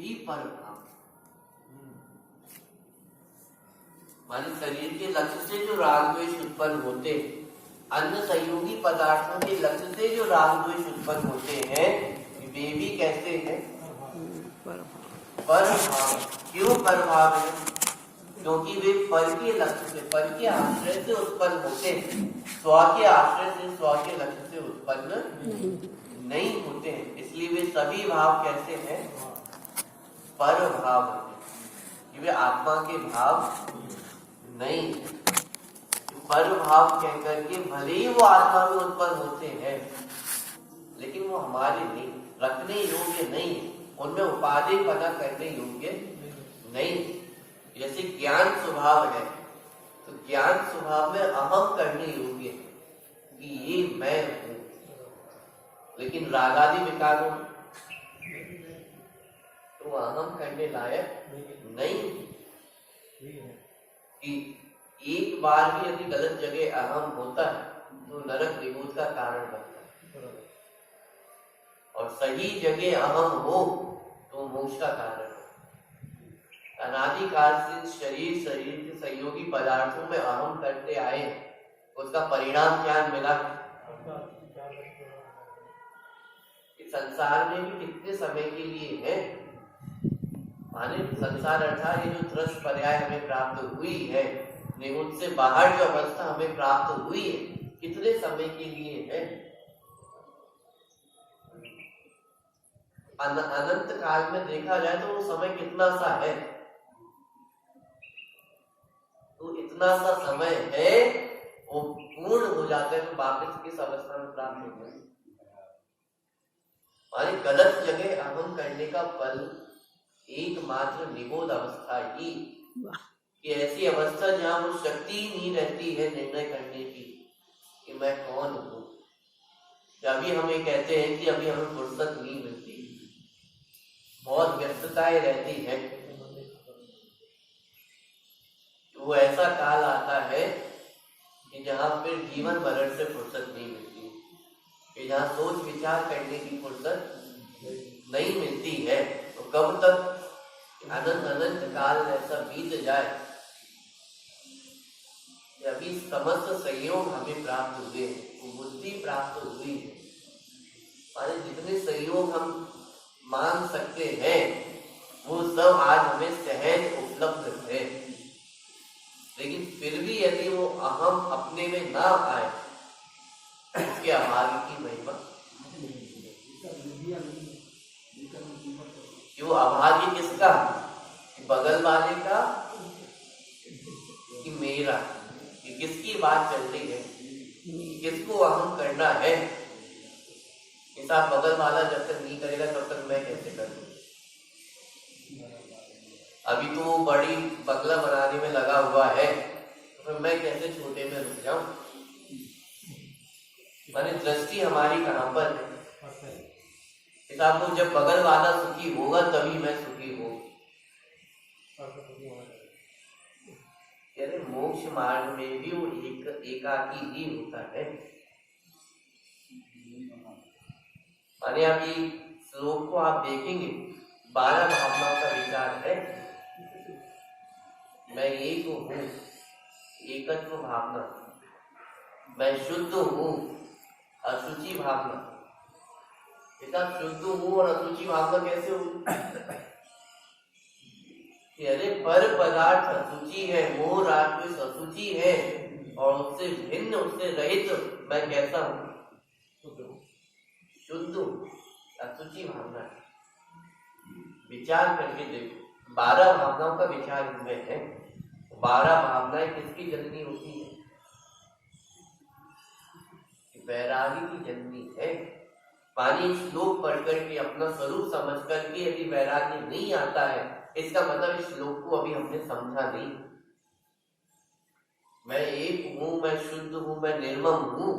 ही परभाव। माने शरीर के लक्ष्य से जो राग द्वेष उत्पन्न होते हैं, अन्य सहयोगी पदार्थों के लक्ष्य से जो राग द्वेष उत्पन्न होते हैं, वे भी कैसे हैं? परभाव। क्यों परभाव है? क्योंकि वे फल के लक्ष्य से, फल के आश्रय से उत्पन्न होते हैं, स्व के आश्रय से, स्व के लक्ष्य से उत्पन्न नहीं होते हैं। इसलिए वे सभी भाव कैसे हैं? परभाव होते हैं। वे आत्मा के भाव नहीं। परभाव कहकर के भले ही वो आत्मा में उत्पन्न होते हैं, लेकिन वो हमारे नहीं, रखने योग्य नहीं, उनमें उपाधि पता करने योग्य नहीं। जैसे ज्ञान स्वभाव है, तो ज्ञान स्वभाव में अहम करने योग्य है कि ये मैं हूं, लेकिन रागादि विकारों तो अहम करने लायक नहीं। कि एक बार भी यदि गलत जगह अहम होता है तो नरक विभूत का कारण बनता है, और सही जगह अहम हो तो मोक्ष का कारण है। अनादिकाल से शरीर के सहयोगी पदार्थों में अहम करते आए, उसका परिणाम क्या मिला? इस संसार में भी कितने समय के लिए है, माने संसार अर्थात ये जो दृश्य पर्याय हमें प्राप्त हुई है, निगुण से बाहर जो अवस्था हमें प्राप्त हुई है, कितने समय के लिए है? अनंत काल में देखा जाए तो वो समय कितना सा है? तो इतना सा समय है, वो पूर्ण हो जाता है तो वापस किस अवस्था में प्राप्त हो गए? माने गलत जगह अहम करने का फल एकमात्र निबोध अवस्था ही, कि ऐसी अवस्था जहां वो शक्ति नहीं रहती है निर्णय करने की कि मैं कौन हूं। अभी हम ये कहते हैं कि अभी हमें फुर्सत नहीं मिलती, बहुत व्यस्तताएं रहती है, तो वो ऐसा काल आता है कि जहां फिर जीवन भर से फुर्सत नहीं मिलती, कि जहां सोच विचार करने की फुर्सत नहीं मिलती है। तो कब तक? अनंत काल ऐसा बीत जाए कि अभी समस्त सहयोग हमें प्राप्त हुए, वो बुद्धि प्राप्त हुई है, माने जितने सहयोग हम मान सकते हैं वो सब आज हमें सहज उपलब्ध है। लेकिन फिर भी यदि वो अहम अपने में ना आए, उसके अभागी की महिमा, कि वो अभागी किसका? बगल वाले का कि मेरा? कि किसकी बात चल रही है, किसको अहम करना है? हिसाब बगल वाला जब तक नहीं करेगा तब तक मैं कैसे करूं? अभी तो वो बड़ी बंगला बनाने में लगा हुआ है, तो फिर मैं कैसे छोटे में रुक जाऊं? माने दृष्टि हमारी कहां पर है? हिसाब को जब बगल वाला सुखी होगा तभी मैं सुखी हूं। मोक्ष मार्ग में भी वो एकाकी ही होता है। माने अभी श्लोक को आप देखेंगे, 12 भावनाओं का विचार है। मैं एक हूँ, एकत्व भावना, मैं शुद्ध हूँ, अशुचि भावना। शुद्ध हूँ और अशुचि भावना कैसे हो? अरे पर पदार्थ अशुचि है, मोह राग द्वेष अशुचि है, और उससे भिन्न, उससे रहित मैं कैसा हूँ? शुद्ध, अशुचि भावना। विचार करके देखो, 12 भावनाओं का विचार इनमें है। 12 भावनाएं किसकी जननी होती है? वैरागी की जननी है। पानी श्लोक पढ़कर के अपना स्वरूप समझ करके यदि वैराग्य नहीं आता है, इसका मतलब इस श्लोक को अभी हमने समझा नहीं। मैं एक हूं, मैं शुद्ध हूं, मैं निर्मम हूं,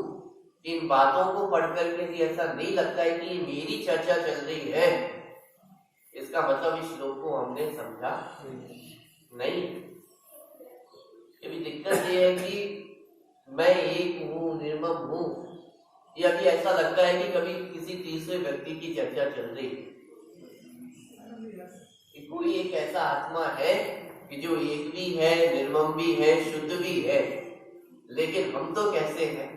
इन बातों को पढ़कर के यदि ऐसा नहीं लगता है कि ये मेरी चर्चा चल रही है, इसका मतलब इस श्लोक को हमने समझा नहीं। अभी दिक्कत ये है कि मैं एक हूं, निर्मम हूं, ये अभी ऐसा लगता है कि कभी किसी तीसरे व्यक्ति की चर्चा चल रही है। कोई एक ऐसा आत्मा है कि जो एक भी है, निर्मम भी है, शुद्ध भी है, लेकिन हम तो कैसे हैं?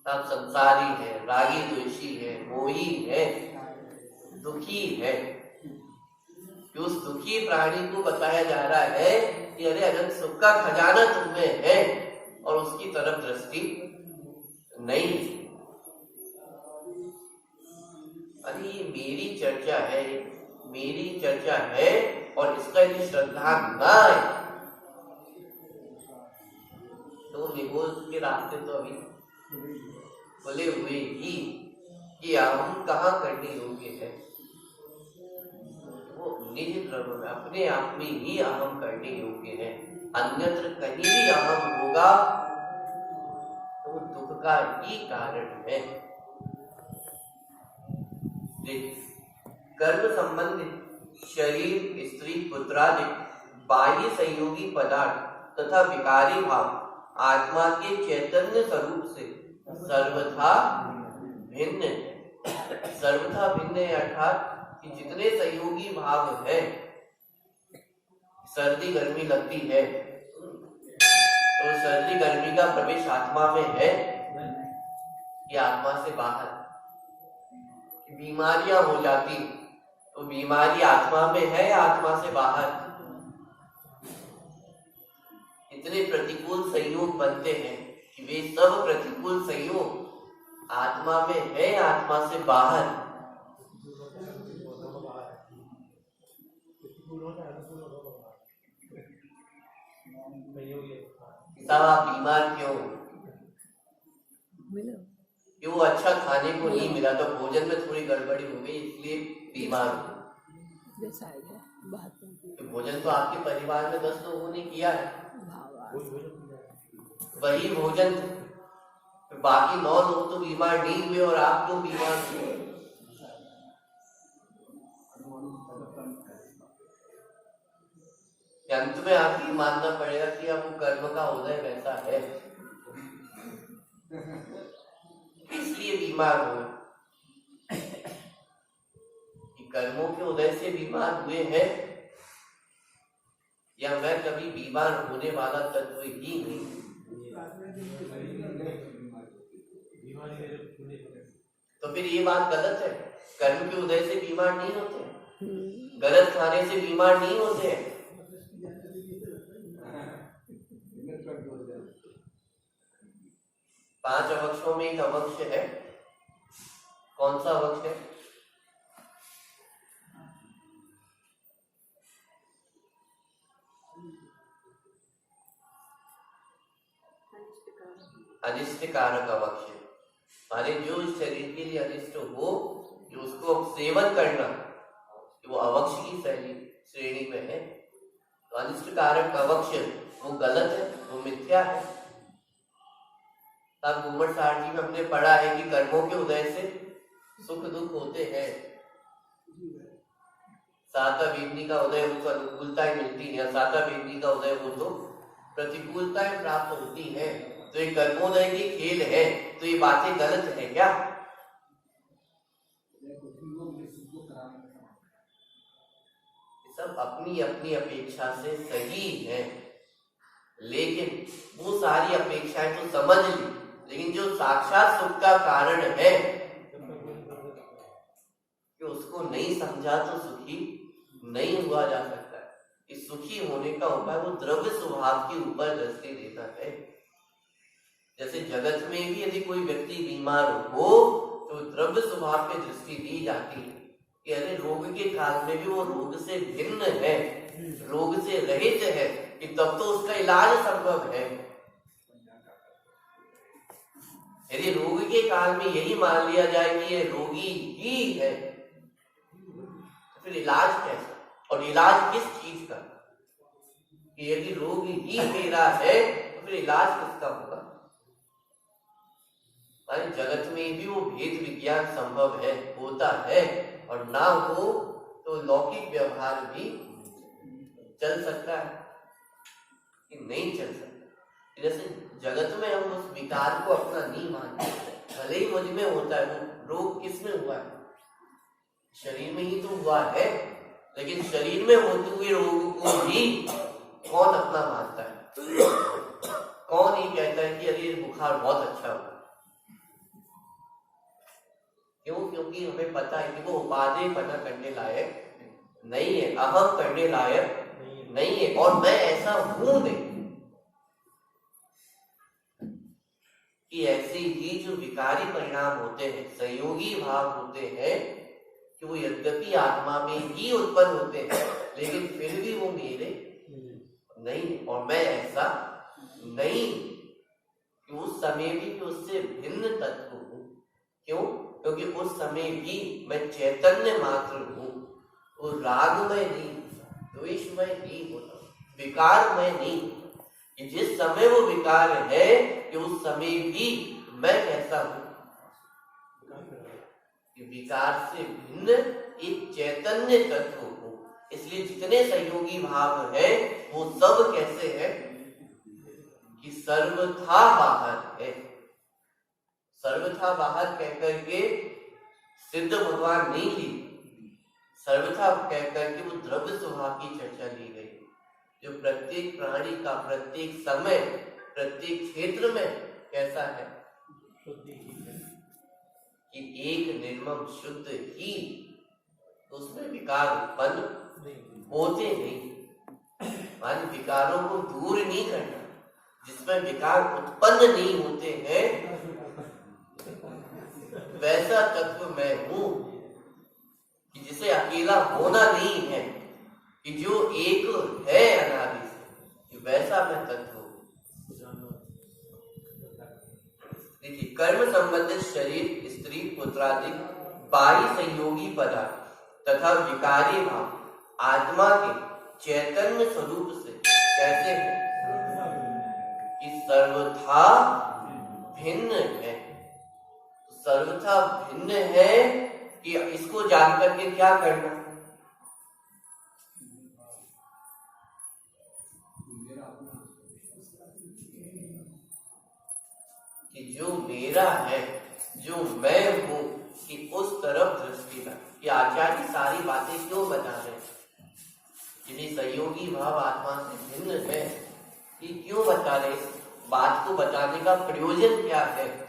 सब संसारी है, रागी द्वेषी है, मोही है, दुखी है। कि उस दुखी प्राणी को बताया जा रहा है कि अरे अनंत सुख का खजाना तुम में है और उसकी तरफ दृष्टि नहीं। अरे ये मेरी चर्चा है, मेरी चर्चा है और इसका यदि श्रद्धा ना है तो निगोज के रास्ते तो अभी खुले हुए ही कि हम कहाँ करने योग्य है। वो निज द्रव्य में अपने आप में ही अहम करने योग्य है, अन्यत्र कहीं भी अहम होगा तो दुख का ही कारण है। कर्म संबंधित शरीर, स्त्री, पुत्रादि बाह्य संयोगी पदार्थ तथा विकारी भाव आत्मा के चैतन्य स्वरूप से सर्वथा भिन्न है। सर्वथा भिन्न है अर्थात कि जितने संयोगी भाव है, सर्दी गर्मी लगती है तो सर्दी गर्मी का प्रवेश आत्मा में है कि आत्मा से बाहर। बीमारियां हो जाती तो बीमारी आत्मा में है या आत्मा से बाहर। इतने प्रतिकूल संयोग बनते हैं कि वे सब प्रतिकूल संयोग आत्मा में है या आत्मा से बाहर। साहब आप बीमार क्यों? क्यों? अच्छा खाने को नहीं मिला तो भोजन में थोड़ी गड़बड़ी हो गई इसलिए बीमार हो। तो भोजन तो आपके परिवार में 10 लोगों ने किया है, वही भोजन, बाकी 9 लोग तो बीमार नहीं हुए और आप क्यों बीमार हुए? अंत में आपको मानना पड़ेगा कि अब वो कर्म का उदय वैसा है इसलिए बीमार हुए। कि कर्मों के उदय से बीमार हुए हैं या मैं कभी बीमार होने वाला तत्व ही नहीं। तो फिर ये बात गलत है, कर्म के उदय से बीमार नहीं होते, गलत खाने से बीमार नहीं होते हैं। पांच अवक्षों में एक अवक्ष है, कौन सा अवक्ष है? अनिष्ट कारक अवक्ष। माने जो शरीर के लिए अनिष्ट हो, जो उसको सेवन करना, वो अवक्ष की श्रेणी में है। तो अनिष्ट कारक अवक्ष वो गलत है, वो मिथ्या है। तब घूमर साहब जी में हमने पढ़ा है कि कर्मों के उदय से सुख दुख होते हैं। सातवा वेदनी का उदय हो तो अनुकूलताएं मिलती है, सातवा वेदनी का उदय हो तो प्रतिकूलताएं प्राप्त होती है। तो ये कर्मोदय की खेल है, तो ये बातें गलत है क्या? सब अपनी अपनी अपेक्षा से सही है, लेकिन वो सारी अपेक्षाएं तो समझ ली, लेकिन जो साक्षात सुख का कारण है कि उसको नहीं समझा तो सुखी नहीं हुआ जा सकता है। इस सुखी होने का उपाय वो द्रव्य स्वभाव के ऊपर दृष्टि देता है। जैसे जगत में भी यदि कोई व्यक्ति बीमार हो तो द्रव्य स्वभाव पे दृष्टि दी जाती है कि अरे रोग के काल में भी वो रोग से भिन्न है, रोग से रहित है, कि तब तो उसका इलाज संभव है। यदि रोग के काल में यही मान लिया जाए कि ये रोगी ही है तो फिर इलाज कैसा, और इलाज किस चीज का? कि यदि रोग ही मेरा है तो फिर इलाज किसका होगा? जगत में भी वो भेद विज्ञान संभव है, होता है, और ना हो तो लौकिक व्यवहार भी चल सकता है कि नहीं चल सकता। जैसे जगत में हम उस विकार को अपना नहीं मानते, भले ही मुझ में होता है, वो रोग किस में हुआ है? शरीर में ही तो हुआ है, लेकिन शरीर में होते हुए रोग को भी कौन अपना मानता है? कौन ही कहता है कि अरे बुखार बहुत अच्छा हुआ? क्यों? क्योंकि हमें पता है कि वो उपाधि पना करने लायक नहीं है, अहम करने लायक नहीं है, और मैं ऐसा हूं नहीं। कि ऐसे ही जो विकारी परिणाम होते हैं, संयोगी भाव होते हैं, कि वो यद्यपि आत्मा में ही उत्पन्न होते हैं, लेकिन फिर भी वो मेरे नहीं, और मैं ऐसा नहीं कि उस समय भी कि उससे भिन्न तत्व हूं। क्यों? क्योंकि उस समय भी मैं चैतन्य मात्र हूं, वो रागमय नहीं, द्वेषमय नहीं होता, विकारमय नहीं। कि जिस समय वो विकार है कि उस समय भी मैं कैसा हूं? कि विकार से भिन्न एक चैतन्य तत्व हूं। इसलिए जितने संयोगी भाव है वो सब कैसे है? कि सर्वथा बाहर है। सर्वथा बाहर कहकर के सिद्ध भगवान नहीं ली, सर्वथा कहकर के वो द्रव्य स्वभाव की चर्चा ली गई, जो प्रत्येक प्राणी का प्रत्येक समय प्रत्येक क्षेत्र में कैसा है? कि एक निर्मम शुद्ध ही, उसमें विकार उत्पन्न होते नहीं। मान विकारों को दूर नहीं करना, जिसमें विकार उत्पन्न नहीं होते हैं वैसा तत्व मैं हूं, कि जिसे अकेला होना नहीं है, कि जो एक है अनादि से, कि वैसा मैं तत्व हूं। देखिए, कर्म संबंधित शरीर, स्त्री, पुत्रादि बाह्य संयोगी पदार्थ तथा विकारी भाव आत्मा के चैतन्य स्वरूप से कैसे है? कि सर्वथा भिन्न है। सर्वथा भिन्न है कि इसको जान करके क्या करना? कि जो मेरा है, जो मैं हूं, कि उस तरफ दृष्टि का। कि आचार्य सारी बातें क्यों बता रहे हैं? यदि संयोगी भाव आत्मा से भिन्न है, कि क्यों बता रहे? इस बात को बताने का प्रयोजन क्या है?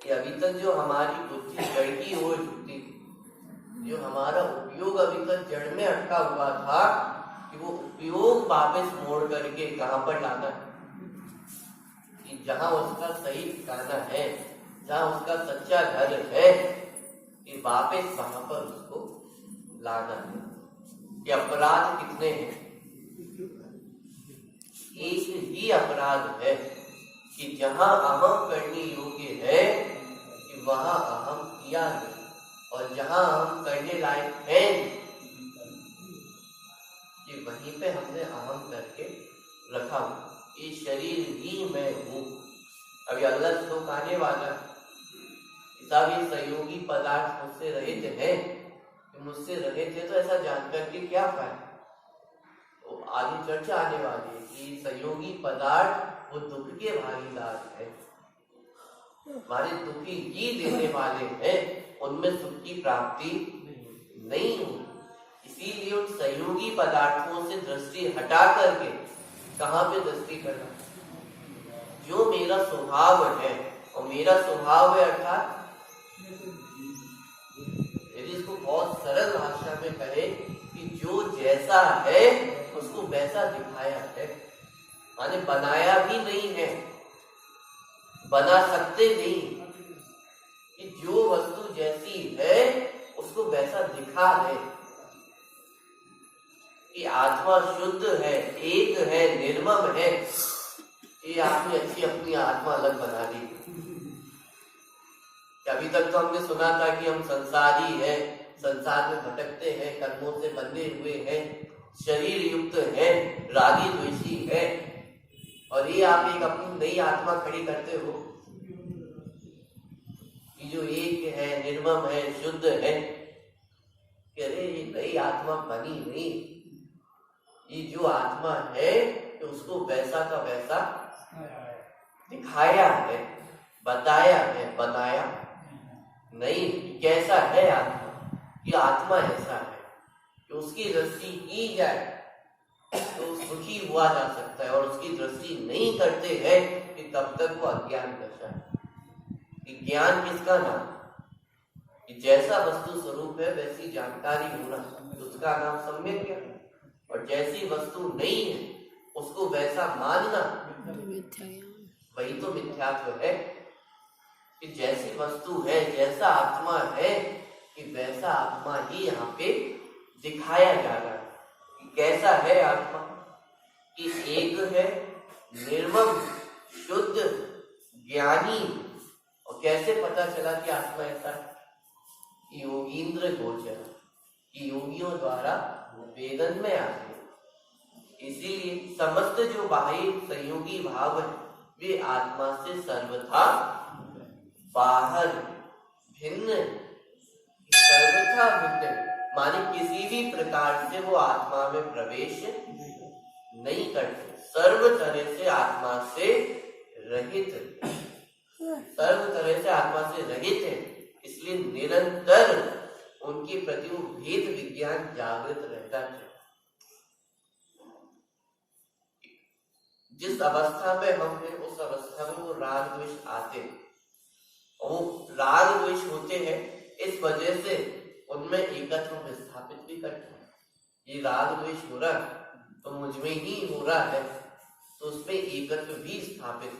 कि अभी तक जो हमारी बुद्धि जड़ की ओर झुकती, जो हमारा उपयोग अभी तक जड़ में अटका हुआ था, कि वो उपयोग वापस मोड़ करके कहां पर लाना है? कि जहां उसका सही ठिकाना है, जहां उसका सच्चा घर है, कि वापस वहां पर उसको लाना है। कि अपराध कितने हैं? एक ही अपराध है, कि जहां अहम करने योग्य है, कि वहां अहम किया नहीं, और जहां हम करने लायक है, कि वहीं पे हमने अहम करके रखा। ये शरीर ही मैं हूं। अभी अगला श्लोक आने वाला है, सब ये सहयोगी पदार्थ मुझसे रहित है, मुझसे रहित है, तो ऐसा जानकर के क्या फायदा? तो आगे चर्चा आने वाली है कि सहयोगी पदार्थ वो दुख के भागीदार है, हमारे दुखी ही देने वाले हैं, उनमें सुख की प्राप्ति नहीं होती। इसीलिए उन सहयोगी पदार्थों से दृष्टि हटा करके कहां पे दृष्टि करना? जो मेरा स्वभाव है, और मेरा स्वभाव है अर्थात, यदि इसको बहुत सरल भाषा में कहे, कि जो जैसा है उसको वैसा दिखाया है, माने बनाया भी नहीं है, बना सकते नहीं, कि जो वस्तु जैसी है उसको वैसा दिखा है। कि आत्मा शुद्ध है, एक है, निर्मम है, ये आपने अच्छी अपनी आत्मा अलग बना दी। अभी तक तो हमने सुना था कि हम संसारी हैं, संसार में भटकते हैं, कर्मों से बंधे हुए हैं, शरीर युक्त है, रागी द्वेषी है, और ये आप एक अपनी नई आत्मा खड़ी करते हो कि जो एक है, निर्मम है, शुद्ध है। कि अरे ये नई आत्मा बनी नहीं, ये जो आत्मा है तो उसको वैसा का वैसा दिखाया है। बताया है, बनाया नहीं। कैसा है आत्मा? ये आत्मा ऐसा है कि उसकी दृष्टि की जाए तो सुखी हुआ जा सकता है, और उसकी दृष्टि नहीं करते हैं कि तब तक वो अज्ञान दशा है। ज्ञान किसका नाम? कि जैसा वस्तु स्वरूप है वैसी जानकारी होना, तो उसका नाम सम्यक ज्ञान। और जैसी वस्तु नहीं है उसको वैसा मानना, वही तो मिथ्यात्व है। कि जैसी वस्तु है, जैसा आत्मा है, कि वैसा आत्मा ही यहाँ पे दिखाया जा रहा है। कि कैसा है आत्मा? कि एक है, निर्मम, शुद्ध, ज्ञानी। और कैसे पता चला कि आत्मा ऐसा है? योगींद्र गोचर, कि योगियों द्वारा वेदन में आते। इसीलिए समस्त जो बाह्य संयोगी भाव है वे आत्मा से सर्वथा बाहर, भिन्न, सर्वथा भिन्न, माने किसी भी प्रकार से वो आत्मा में प्रवेश नहीं करते। सर्व तरह से आत्मा से रहित, सर्व तरह से आत्मा से रहित है। इसलिए निरंतर उनके प्रति वो भेद विज्ञान जागृत रहता है। जिस अवस्था में हम हैं उस अवस्था में वो राग द्वेष आते हैं, और राग द्वेष होते हैं, इस वजह से उनमें एकत्व विस्थापित भी करते हैं। ये राग द्वेष हो रहा है तो मुझमें ही हो रहा है, तो उसमें एकत्व भी स्थापित,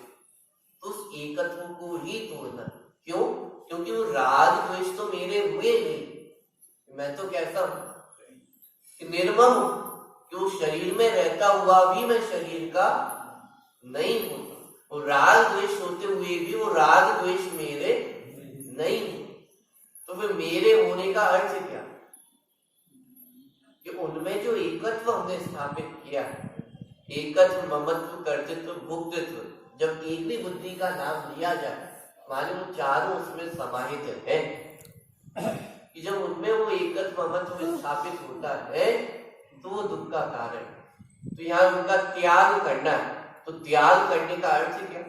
तो उस एकत्व को ही तोड़ना। क्यों? क्योंकि वो राग द्वेष तो मेरे हुए नहीं, मैं तो कैसा हूं? निर्मम हूं, कि वो शरीर में रहता हुआ भी मैं शरीर का नहीं हूं। वो राग द्वेष होते हुए भी वो राग द्वेष मेरे नहीं हूं। तो फिर मेरे होने का अर्थ क्या? कि उनमें जो एकत्व हमने स्थापित किया, एकत्व, ममत्व, कर्तृत्व, भोक्तृत्व, जब एक भी बुद्धि का नाम लिया जाए, माने वो चारों उसमें समाहित है। कि जब उनमें वो एकत्व ममत्व स्थापित होता है तो वो दुख का कारण। तो यहाँ उनका त्याग करना है, तो त्याग करने का अर्थ क्या?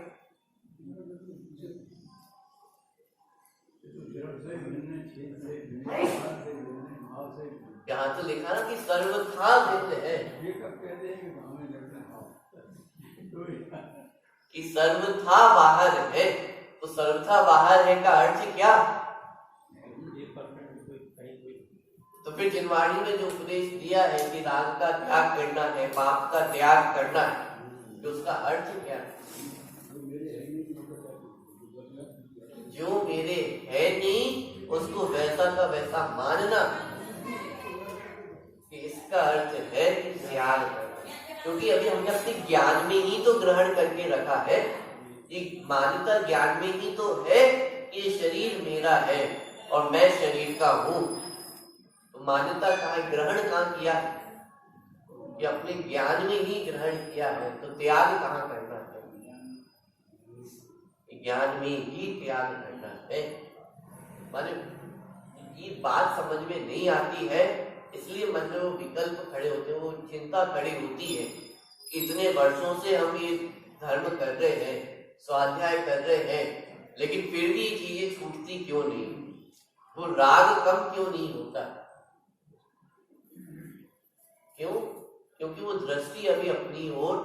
यहाँ तो लिखा ना कि सर्वथा भिन्न है, कि सर्वथा बाहर है। तो सर्वथा बाहर है का अर्थ क्या? तो फिर जिनवाणी में जो उपदेश दिया है कि राग का त्याग करना है, पाप का त्याग करना है, तो उसका अर्थ क्या है? जो मेरे है नहीं उसको वैसा का वैसा मानना, कि इसका अर्थ है त्याग करना। क्योंकि अभी हमने अपने ज्ञान में ही तो ग्रहण करके रखा है, ये मान्यता ज्ञान में ही तो है कि ये शरीर मेरा है और मैं शरीर का हूं। तो मान्यता कहाँ, ग्रहण कहाँ किया है? कि अपने ज्ञान में ही ग्रहण किया है। तो त्याग कहाँ करना है? ज्ञान में ही त्याग करना है। माने ये बात समझ में नहीं आती है, इसलिए मन में वो विकल्प खड़े होते हैं, वो चिंता खड़ी होती है कि इतने वर्षों से हम ये धर्म कर रहे हैं, स्वाध्याय कर रहे हैं, लेकिन फिर भी ये चीजें छूटती क्यों नहीं? वो राग कम क्यों नहीं होता? क्यों? क्योंकि वो दृष्टि अभी अपनी ओर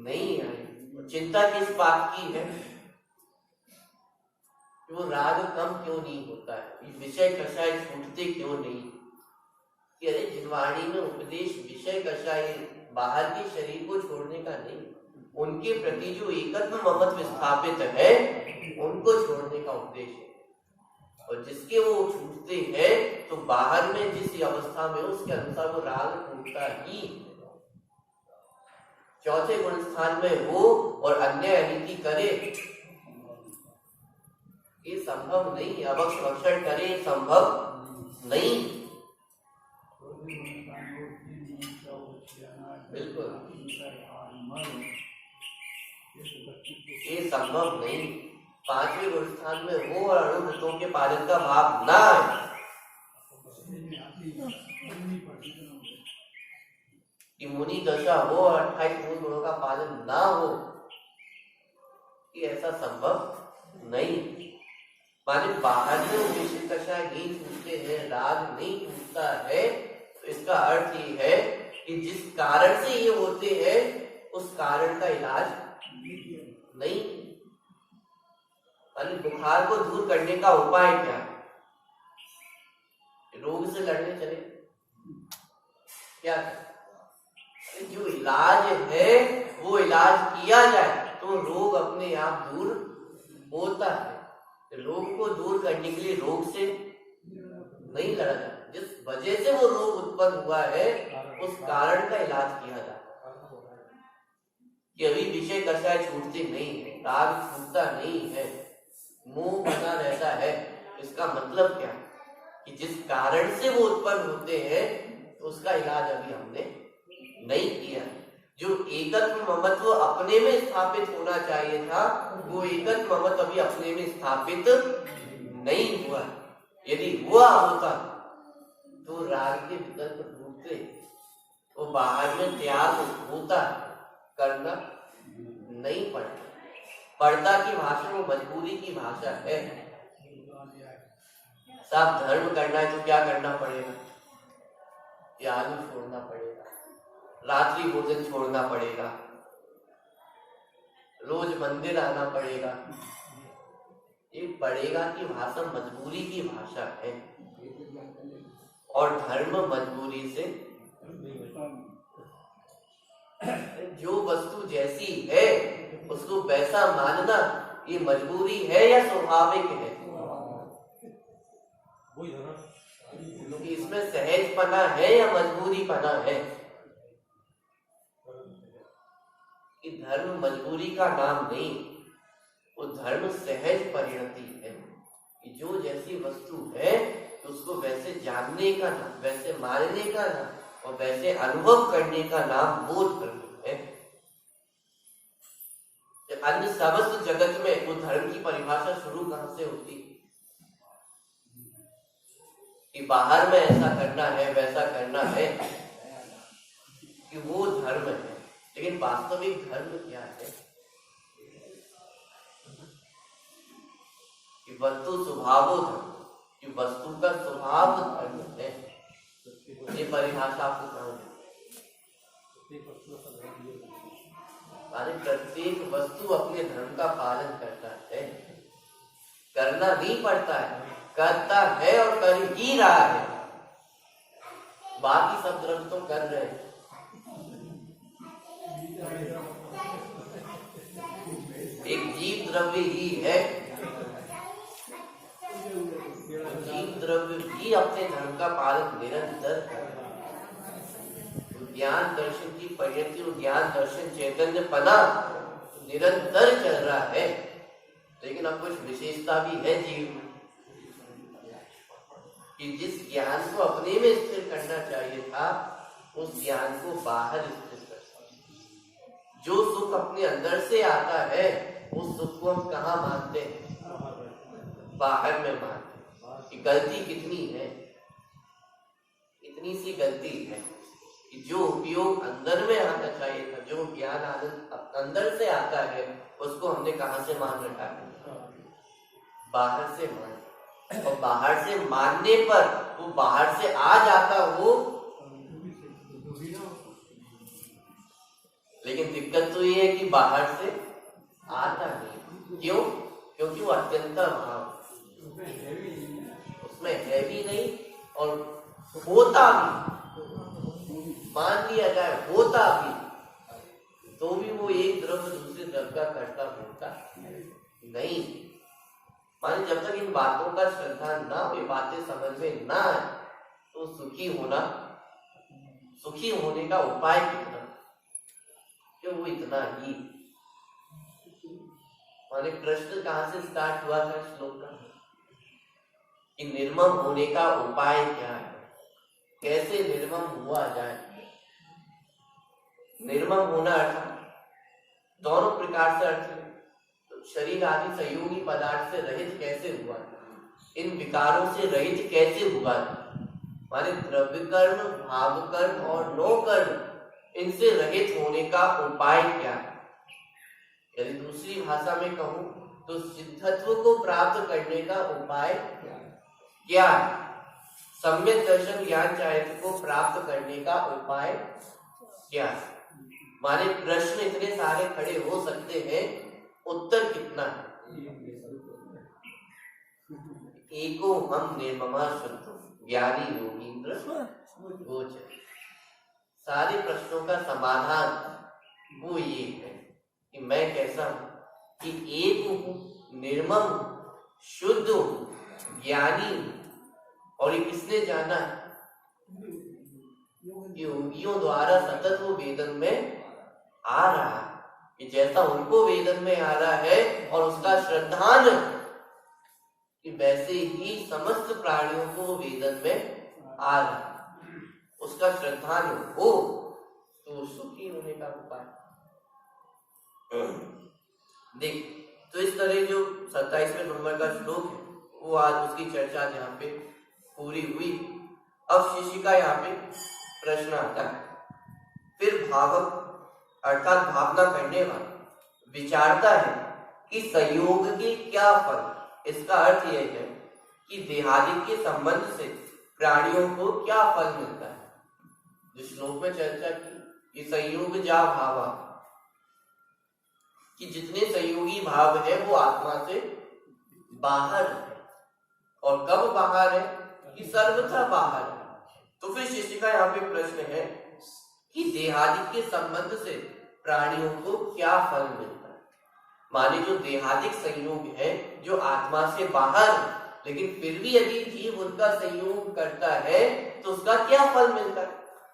नहीं आई। चिंता किस बात की है? कि वो राग कम क्यों नहीं होता है, विषय कषाय छूटते क्यों नहीं? कि अरे जिनवाणी में उपदेश विषय कषाय, बाहर के शरीर को छोड़ने का नहीं, उनके प्रति जो एकत्व ममत्व स्थापित है उनको छोड़ने का उपदेश है। और जिसके वो छूटते हैं तो बाहर में जिस अवस्था में उसके अनुसार वो राग टूटता ही। चौथे गुण स्थान में हो और अन्य अनिति करे, ये संभव नहीं। अवक्ष भक्षण करे, संभव नहीं। बिल्कुल ये संभव नहीं। पांचवें गुण स्थान में हो और अणुभूतों के पालन का भाव ना आए, कि मुनि दशा हो और 28 मूल गुणों का पालन ना हो, कि ऐसा संभव नहीं। माने बाहर में वो विषय कषाय नहीं छूटते हैं, राग नहीं छूटता है, तो इसका अर्थ ये है कि जिस कारण से ये होते हैं उस कारण का इलाज नहीं। माने बुखार को दूर करने का उपाय क्या है? रोग से लड़ने चले क्या? जो इलाज है वो इलाज किया जाए तो रोग अपने आप दूर होता है। रोग को दूर करने के लिए रोग से नहीं लड़ा जाता, जिस वजह से वो रोग उत्पन्न हुआ है उस कारण का इलाज किया जाता है। कि अभी विषय कषाय छूटते नहीं है, राग छूटता नहीं है, मुंह बना रहता है, इसका मतलब क्या? कि जिस कारण से वो उत्पन्न होते हैं तो उसका इलाज अभी हमने नहीं किया। जो एकत्व ममत्व अपने में स्थापित होना चाहिए था वो एकत्व ममत्व अभी अपने में स्थापित नहीं हुआ। यदि हुआ होता तो राग के विकल्प टूटते, वो बाहर में त्याग होता, करना नहीं पड़ता की भाषा वो मजबूरी की भाषा है। साफ धर्म करना है तो क्या करना पड़ेगा? आलू छोड़ना पड़ेगा, रात्रि भोजन छोड़ना पड़ेगा, रोज मंदिर आना पड़ेगा। ये पड़ेगा की भाषा मजबूरी की भाषा है, और धर्म मजबूरी से जो वस्तु जैसी है उसको वैसा मानना ये मजबूरी है या स्वाभाविक है? इसमें सहजपना है या मजबूरीपना है? कि धर्म मजबूरी का नाम नहीं, वो धर्म सहज परिणति है। कि जो जैसी वस्तु है तो उसको वैसे जानने का नाम, वैसे मानने का नाम और वैसे अनुभव करने का नाम बोध करना है। अन्य समस्त जगत में वो धर्म की परिभाषा शुरू कहां से होती? कि बाहर में ऐसा करना है, वैसा करना है, कि वो धर्म है। लेकिन वास्तविक धर्म क्या है? कि वस्तु स्वभावो धर्म, कि वस्तु का स्वभाव धर्म है। ये परिभाषा आपको कहां है? प्रत्येक वस्तु अपने धर्म का पालन करता है, करना नहीं पड़ता है, करता है और कर ही रहा है। बाकी सब द्रव्य तो कर रहे हैं। एक जीव द्रव्य ही है, जीव द्रव्य भी अपने धर्म का पालन निरंतर कर रहा है। ज्ञान दर्शन की परिणति और ज्ञान दर्शन चैतन्य पना निरंतर चल रहा है। लेकिन अब कुछ विशेषता भी है जीव में, कि जिस ज्ञान को अपने में स्थिर करना चाहिए था उस ज्ञान को बाहर स्थिर कर। जो सुख अपने अंदर से आता है उस सुख को हम कहाँ मानते हैं? बाहर में मानते हैं। कि गलती कितनी है? इतनी सी गलती है कि जो उपयोग अंदर में आना चाहिए था, जो ज्ञान अंदर से आता है उसको हमने कहां से मान रखा है? बाहर से मान। और बाहर से मानने पर वो बाहर से आ जाता हो, लेकिन दिक्कत तो ये है कि बाहर से आता नहीं। क्यों? क्योंकि वो अत्यंत भाव उसमें है भी नहीं और होता भी, मान लिया जाए होता भी तो भी वो एक द्रव्य दूसरे द्रव्य का कर्ता होता नहीं। माने जब तक इन बातों का श्रद्धा ना हो, ये बातें समझ में ना आए तो सुखी होने का उपाय कितना? क्यों वो इतना ही? माने प्रश्न कहां से स्टार्ट हुआ था श्लोक का? कि निर्मम होने का उपाय क्या है, कैसे निर्मम हुआ जाए? निर्मम होना अर्थ दोनों प्रकार से अर्थ है। तो शरीर आदि सहयोगी पदार्थ से रहित कैसे हुआ? इन विकारों से रहित कैसे हुआ? माने द्रव्य कर्म, भाव कर्म और नो कर्म, इनसे रहित होने का उपाय क्या है? यदि दूसरी भाषा में कहूं तो सिद्धत्व को प्राप्त करने का उपाय क्या है? सम्यक दर्शन ज्ञान चारित्र को प्राप्त करने का उपाय क्या है? माने प्रश्न इतने सारे खड़े हो सकते हैं, उत्तर कितना है? एको हम निर्ममा शुद्ध ज्ञानी योगींद्र गोचर। सारे प्रश्नों का समाधान वो ये है कि मैं कैसा हूं कि एक हूं, निर्मम, शुद्ध हूं, ज्ञानी हूं। और ये किसने जाना है? योगियों द्वारा सतत वो वेदन में आ रहा है कि जैसा उनको वेदन में आ रहा है और उसका श्रद्धान कि वैसे ही समस्त प्राणियों को वेदन में आ रहा है, उसका श्रद्धान हो तो सुखी होने का उपाय देख। तो इस तरह जो 27वें नंबर का श्लोक है वो आज उसकी चर्चा यहाँ पे पूरी हुई। अब शिशिका यहाँ पे प्रश्न आता है। फिर भावक अर्थात भावना करने वाला विचारता है कि संयोग के क्या फल। इसका अर्थ यह है कि देहादि के संबंध से प्राणियों को क्या फल मिलता है। जो श्लोक में चर्चा की ये संयोग जा भावा कि जितने संयोगी भाव है वो आत्मा से बाहर है। और कब बाहर है? कि सर्वथा बाहर है। तो फिर शिशिका यहाँ पे प्रश्न है कि देहादि के संबंध से प्राणियों को क्या फल मिलता है। माने जो देहादिक संयोग है जो आत्मा से बाहर है, लेकिन फिर भी यदि जीव उनका संयोग करता है तो उसका क्या फल मिलता है?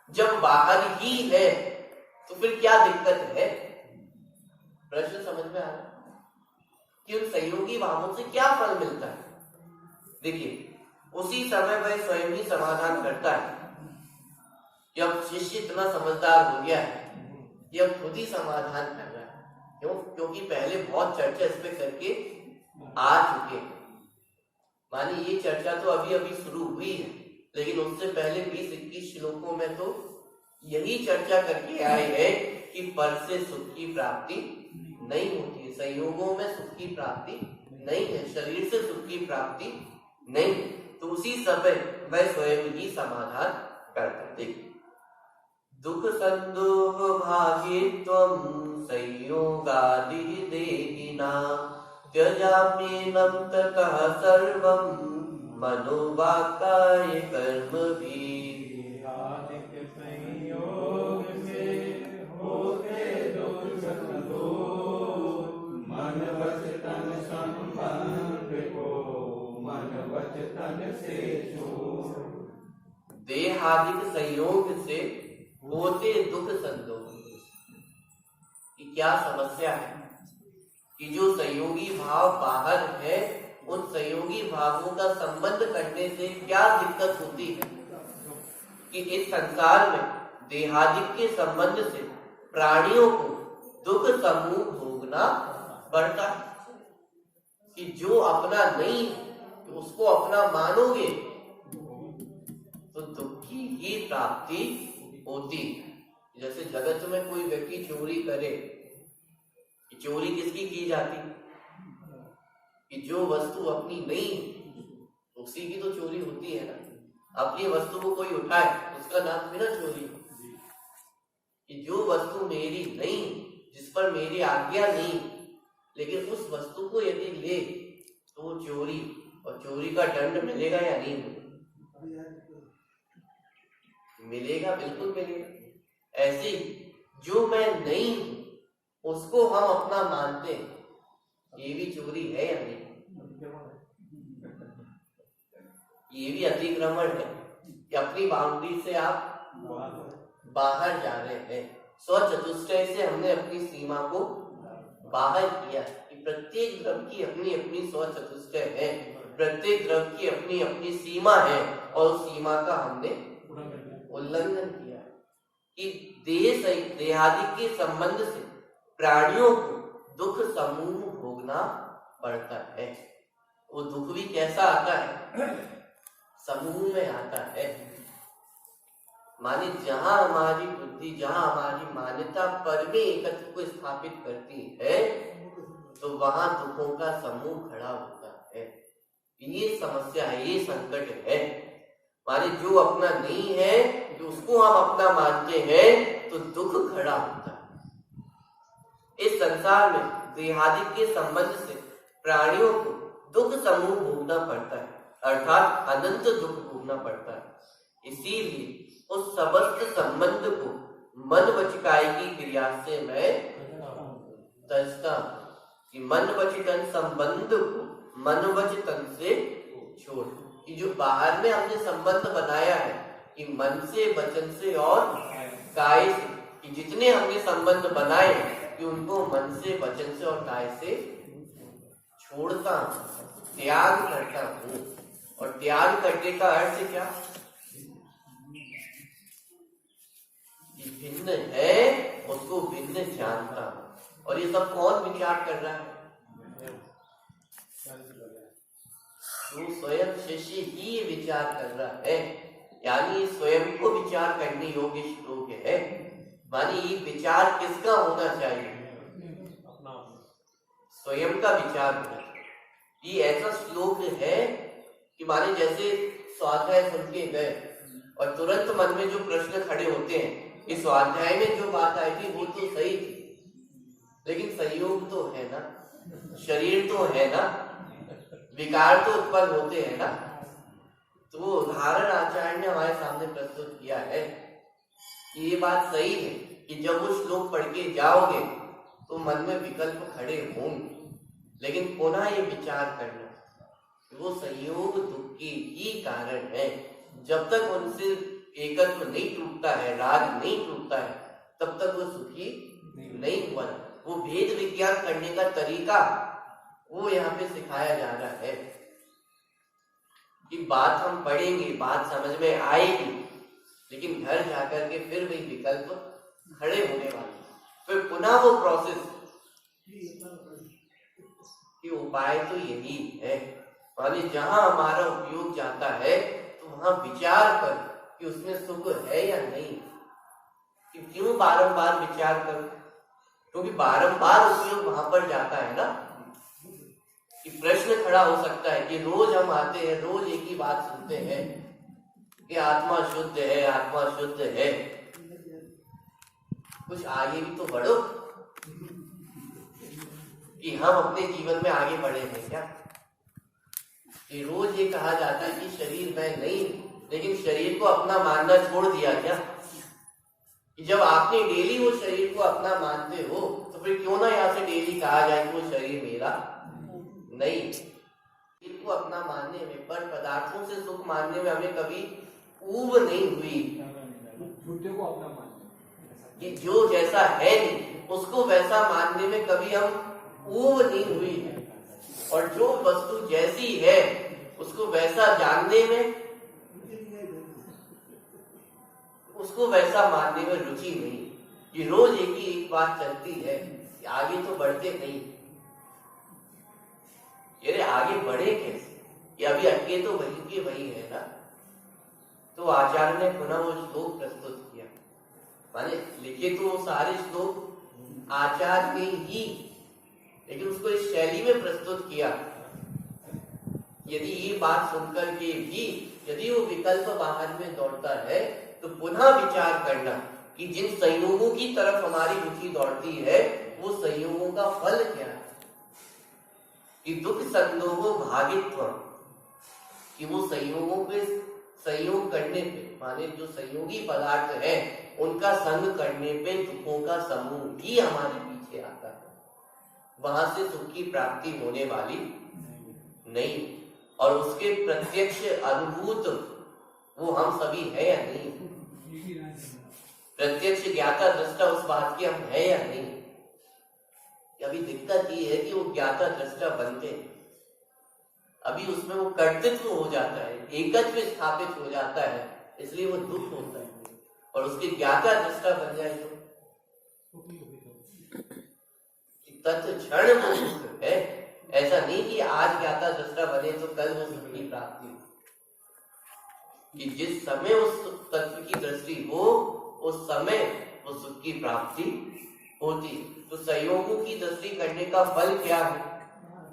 जब बाहर ही है तो फिर क्या दिक्कत है? प्रश्न समझ में आ रहा है कि उन संयोगी भावों से क्या फल मिलता है? देखिए उसी समय वह स्वयं ही समाधान करता है। जब शिष्य इतना समझदार हो गया है कि अब खुद ही समाधान कर रहा है। क्यों? क्योंकि पहले बहुत चर्चा इस पे करके आ चुके हैं। मानी ये चर्चा तो अभी अभी शुरू हुई है, लेकिन उससे पहले 20-21 श्लोकों में तो यही चर्चा करके आए हैं कि पर से सुख की प्राप्ति नहीं होती है, संयोगों में सुख की प्राप्ति नहीं है, शरीर से सुख की प्राप्ति नहीं। तो उसी समय वह स्वयं ही समाधान करते। दुख संदोह भागित्वं संयोगादि देहिना त्यजाम्येनं ततः सर्वं मनोवाक्काय कर्मभिः। देहादिक संयोग से होते दुख संदोह की क्या समस्या है कि जो संयोगी भाव बाहर है उन संयोगी भावों का संबंध करने से क्या दिक्कत होती है कि इस संसार में देहादिक के संबंध से प्राणियों को दुख समूह भोगना पड़ता है। कि जो अपना नहीं तो उसको अपना मानोगे तो दुख की ही प्राप्ति होती। जैसे जगत में कोई व्यक्ति चोरी करे, चोरी किसकी की जाती? कि जो वस्तु अपनी नहीं उसी की तो चोरी होती है ना। अपनी वस्तु को कोई उठाए उसका नाम भी ना चोरी। कि जो वस्तु मेरी नहीं, जिस पर मेरी आज्ञा नहीं, लेकिन उस वस्तु को यदि ले तो चोरी, और चोरी का दंड मिलेगा या नहीं मिलेगा? बिल्कुल मिलेगा। ऐसे जो मैं नहीं उसको हम अपना मानते हैं, ये भी चोरी है या नहीं? ये भी अतिक्रमण है कि अपनी बाउंड्री से आप बाहर जा रहे हैं। स्वचतुष्टय से हमने अपनी सीमा को बाहर किया कि प्रत्येक द्रव्य की अपनी अपनी स्वचतुष्टय है, प्रत्येक द्रव्य की अपनी अपनी सीमा है, और उस सीमा का हमने उल्लंघन किया कि देहादि के संबंध से प्राणियों को दुख समूह भोगना पड़ता है। वो दुख भी कैसा आता है? समूह में आता है। माने जहां हमारी बुद्धि, जहां हमारी मान्यता परमे एकत्व को स्थापित करती है तो वहां दुखों का समूह खड़ा होता है। ये समस्या है, ये संकट है। माने जो अपना नहीं है, जो उसको हम अपना मानते हैं, तो दुख खड़ा होता है। इस संसार में देहादिक के संबंध से प्राणियों को दुख समूह भोगना पड़ता है, अर्थात अनंत दुख भोगना पड़ता है। इसीलिए उस समस्त संबंध को मन वचिकाई की क्रिया से मैं तजता हूं कि मन वचितन संबंध को मन वचितन से छोड़, कि जो बाहर में हमने संबंध बनाया है कि मन से, वचन से और काय से, कि जितने हमने संबंध बनाए कि उनको मन से, वचन से और काय से छोड़ता हूं, त्याग करता हूं। और त्याग करने का अर्थ क्या? कि भिन्न है उसको भिन्न जानता हूं। और ये सब कौन विचार कर रहा है? तो स्वयं शिष्य ही विचार कर रहा है, यानी स्वयं को विचार करने योग्य श्लोक है। मानी ये विचार किसका होना चाहिए? स्वयं का विचार होना चाहिए। ये ऐसा श्लोक है कि माने जैसे स्वाध्याय सुन के गए और तुरंत मन में जो प्रश्न खड़े होते हैं कि स्वाध्याय में जो बात आई थी वो तो सही थी, लेकिन संयोग तो है ना, शरीर तो है ना, विकार तो उत्पन्न होते हैं ना। तो वो उदाहरण आचार्य ने हमारे सामने प्रस्तुत किया है कि ये बात सही है कि जब वो श्लोक पढ़ के जाओगे तो मन में विकल्प खड़े होंगे, लेकिन पुनः ये विचार करना कि वो संयोग दुख के ही कारण है। जब तक उनसे एकत्व नहीं टूटता है, राग नहीं टूटता है, तब तक वो सुखी नहीं हुआ। वो भेद विज्ञान करने का तरीका वो यहाँ पे सिखाया जा रहा है कि बात हम पढ़ेंगे, बात समझ में आएगी, लेकिन घर जाकर के फिर वही विकल्प खड़े होने वाले, फिर पुनः वो प्रोसेस कि उपाय तो यही है। माने जहां हमारा उपयोग जाता है तो वहां विचार कर कि उसमें सुख है या नहीं। कि क्यों बारंबार विचार करो? क्योंकि बारंबार उपयोग वहां पर जाता है ना। कि प्रश्न खड़ा हो सकता है कि रोज हम आते हैं, रोज एक ही बात सुनते हैं कि आत्मा शुद्ध है, आत्मा शुद्ध है। कुछ आगे भी तो बढ़ो कि हम अपने जीवन में आगे बढ़े हैं क्या? कि रोज ये कहा जाता है कि शरीर मैं नहीं, लेकिन शरीर को अपना मानना छोड़ दिया क्या? कि जब आपने डेली वो शरीर को अपना मानते हो तो फिर क्यों ना यहाँ से डेली कहा जाए कि वो शरीर मेरा नहीं। शरीर को अपना मानने में, पर पदार्थों से सुख मानने में हमें कभी ऊब नहीं हुई को अपना मानने कि जो जैसा है नहीं उसको वैसा मानने में कभी हम ऊब नहीं हुई है। और जो वस्तु जैसी है उसको वैसा जानने में, उसको वैसा मानने में रुचि नहीं। ये रोज एक ही एक बात चलती है कि आगे तो बढ़ते नहीं। ये आगे बढ़े कैसे? ये अभी अटके तो वही के वही है ना। तो आचार्य ने पुनः वो श्लोक प्रस्तुत किया। माने लिखे तो वो सारे श्लोक आचार्य ने ही, लेकिन उसको इस शैली में प्रस्तुत किया। यदि ये बात सुनकर के भी यदि वो विकल्प बाहर में दौड़ता है तो पुनः विचार करना कि जिन संयोगों की तरफ हमारी रुचि दौड़ती है वो संयोगों का फल क्या है। कि दुख संयोगो भागित्व, कि वो संयोगों पे संयोग करने पे, माने जो संयोगी पदार्थ है उनका संग करने पे दुखों का समूह ही हमारे पीछे आता है। वहां से सुख की प्राप्ति होने वाली नहीं। और उसके प्रत्यक्ष अनुभूत वो हम सभी है या नहीं? प्रत्यक्ष ज्ञाता दृष्टा उस बात की हम है या नहीं? अभी दिक्कत ये है कि वो ज्ञाता दृष्टा बनते हैं, अभी उसमें वो कर्तृत्व हो जाता है, एकत्व स्थापित हो जाता है, इसलिए वो दुख होता है। और उसके ज्ञाता दृष्टा बन जाए तो तत्क्षण वो सुख है। ऐसा नहीं कि आज ज्ञाता दृष्टा बने तो कल वो सुख की प्राप्ति हो। कि जिस समय उस तत्व की दृष्टि हो उस समय वो सुख की प्राप्ति होती है। तो संयोगों की दृष्टि करने का फल क्या है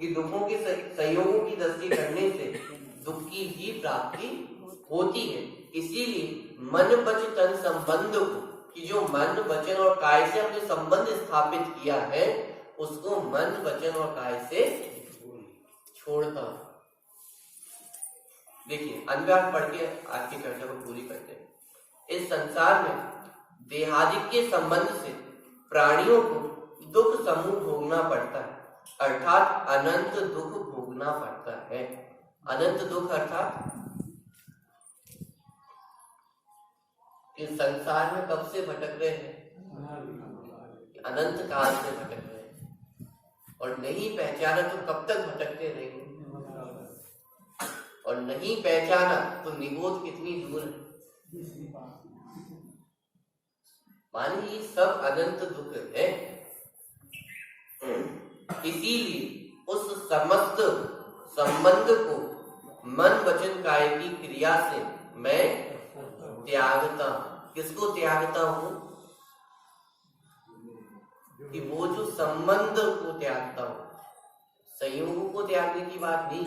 कि दुखों के संयोगों की दृष्टि करने से दुख की ही प्राप्ति होती है। इसीलिए मन वचन तन संबंध को, कि जो मन वचन और काय से अपने संबंध स्थापित किया है उसको मन वचन और काय से छोड़ता हूं। देखिए अनुवाद पढ़ के आज की चर्चा को पूरी करते हैं। इस संसार में देहादिक के संबंध से प्राणियों को दुख समूह भोगना पड़ता है, अर्थात अनंत दुख भोगना पड़ता है। अनंत दुख अर्थात इस संसार में कब से भटक रहे हैं? अनंत काल से भटक रहे हैं और नहीं पहचाना तो कब तक भटकते रहेंगे? और नहीं पहचाना तो निगोद कितनी दूर है। मानिए सब अनंत दुख है। इसीलिए उस समस्त संबंध को मन वचन काय की क्रिया से मैं त्यागता हूं। किसको त्यागता हूं? कि वो जो संबंध को त्यागता हूं। संयोग को त्यागने की बात नहीं,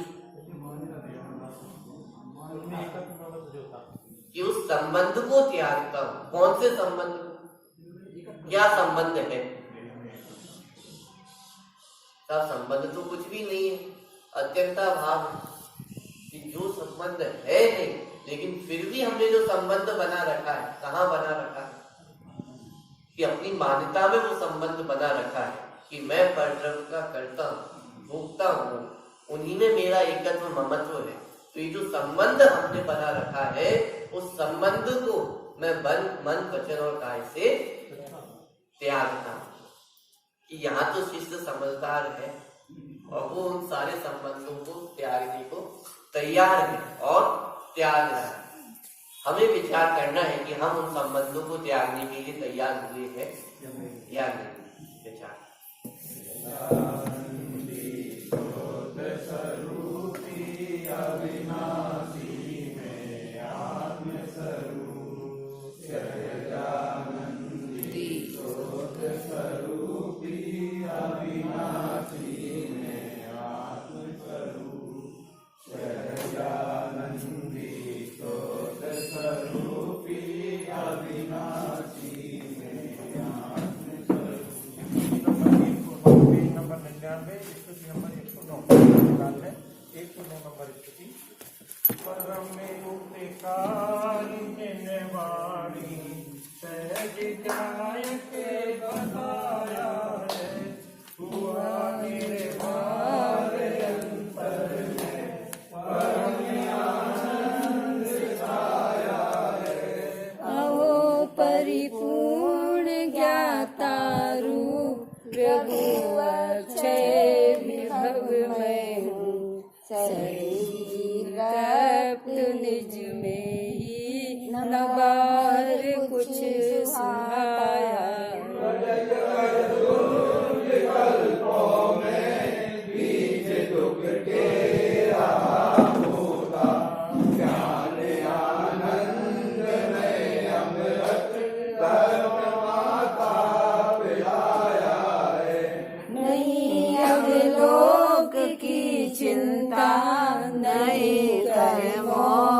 कि उस संबंध को त्यागता हूं। कौन से संबंध को? क्या संबंध है? का संबंध तो कुछ भी नहीं है, अत्यंता भाव कि जो संबंध है नहीं, लेकिन फिर भी हमने जो संबंध बना रखा है, कहाँ बना रखा है? कि अपनी मान्यता में वो संबंध बना रखा है कि मैं परद्रव्य का करता हूँ, भोगता हूँ, उन्हीं में मेरा एकत्व ममत्व है। तो ये जो संबंध हमने बना रखा है उस संबंध को मैं मन वचन और काय से त्यागता हूं। कि यहाँ तो शिष्य समझदार है और वो उन सारे संबंधों को त्यागने को तैयार है और त्याग रहा है। हमें विचार करना है कि हम उन संबंधों को त्यागने के लिए तैयार हुए हैं या नहीं। विचार निज में ही न बाहर कुछ सुनाया। नहीं अब लोक की चिंता, नहीं कर्मों